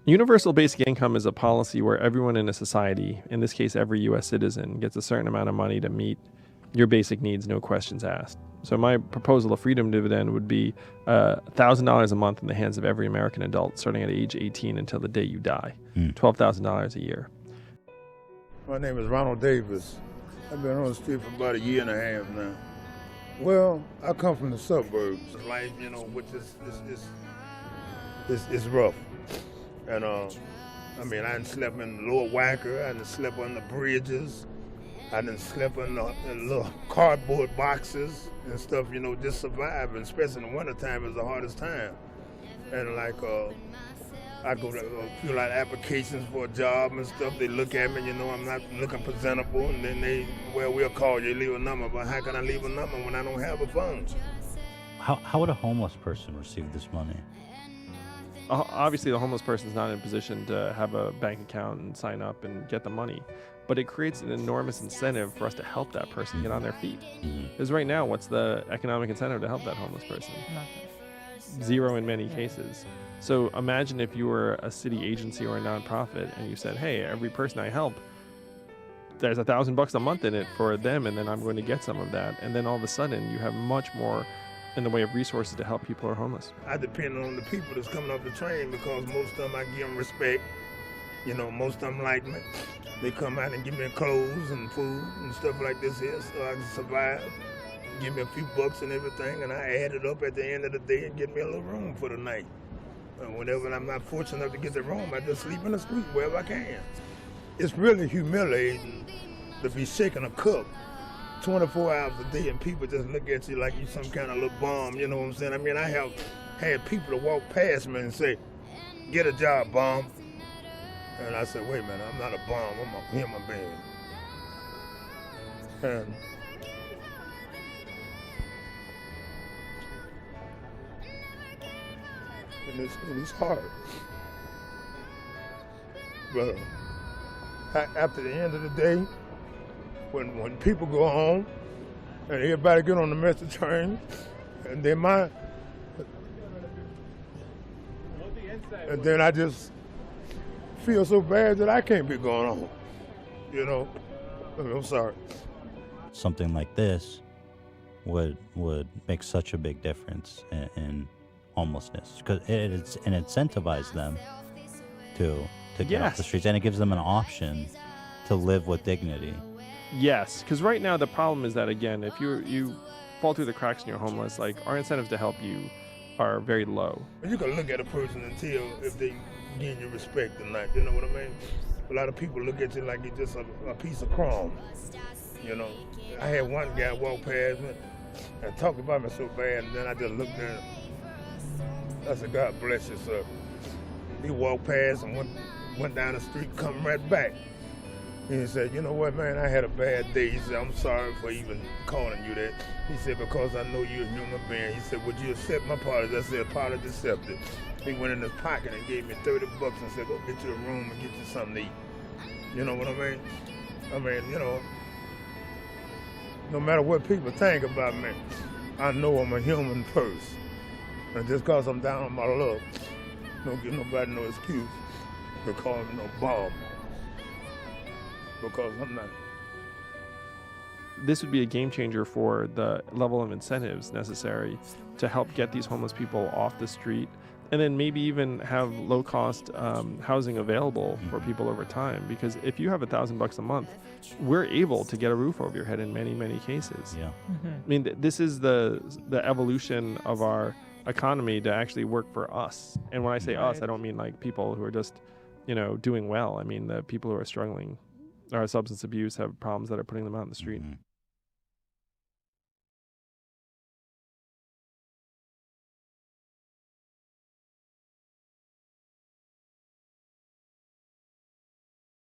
Universal basic income is a policy where everyone in a society, in this case every U.S. citizen, gets a certain amount of money to meet your basic needs, no questions asked. So my proposal of freedom dividend would be $1,000 a month in the hands of every American adult, starting at age 18 until the day you die. $12,000 a year. My name is Ronald Davis. I've been on the street for about a year and a half now. Well, I come from the suburbs. Life, which is rough. And I done slept in Lower Wacker, I done slept on the bridges, I done slept in the little cardboard boxes and stuff, just surviving, especially in the wintertime is the hardest time. And I go to fill out applications for a job and stuff. They look at me, I'm not looking presentable, and then we'll call you, leave a number. But how can I leave a number when I don't have a phone? How would a homeless person receive this money? Obviously, the homeless person is not in a position to have a bank account and sign up and get the money. But it creates an enormous incentive for us to help that person get on their feet. Because right now, what's the economic incentive to help that homeless person? Nothing. Zero in many cases. So imagine if you were a city agency or a nonprofit and you said, hey, every person I help, there's $1,000 a month in it for them, and then I'm going to get some of that. And then all of a sudden, you have much more in the way of resources to help people who are homeless. I depend on the people that's coming off the train because most of them I give them respect. Most of them like me. They come out and give me clothes and food and stuff like this here so I can survive. Give me a few bucks and everything, and I add it up at the end of the day and get me a little room for the night. And whenever I'm not fortunate enough to get the room, I just sleep in the street wherever I can. It's really humiliating to be shaking a cup 24 hours a day and people just look at you like you some kind of little bum, you know what I'm saying? I have had people to walk past me and say, get a job, bum. And I said, wait a minute, I'm not a bum, I'm a human being. And it's hard. But after the end of the day, when people go home and everybody get on the metro train, and then I just feel so bad that I can't be going home. I'm sorry. Something like this would make such a big difference in homelessness because it incentivizes them to get off the streets, and it gives them an option to live with dignity. Yes, because right now the problem is that, again, if you fall through the cracks and you're homeless, like, our incentives to help you are very low. You can look at a person and tell if they gain your respect or not, you know what I mean? A lot of people look at you like you're just a piece of crumb, I had one guy walk past me and talk about me so bad, and then I just looked at him. I said, God bless you, sir. He walked past and went down the street, come right back. And he said, you know what, man, I had a bad day. He said, I'm sorry for even calling you that. He said, because I know you're a human being. He said, would you accept my apology? I said, apology accepted. He went in his pocket and gave me $30 and said, go get you a room and get you something to eat. You know what I mean? No matter what people think about me, I know I'm a human first. And just because I'm down on my luck, don't give nobody no excuse to call me no bum. Because I'm not. This would be a game changer for the level of incentives necessary to help get these homeless people off the street, and then maybe even have low-cost housing available for people over time. Because if you have $1,000 a month, we're able to get a roof over your head in many, many cases. Yeah. I mean, this is the evolution of our economy to actually work for us. And when I say us, I don't mean like people who are just, doing well. I mean the people who are struggling, or substance abuse, have problems that are putting them out in the street.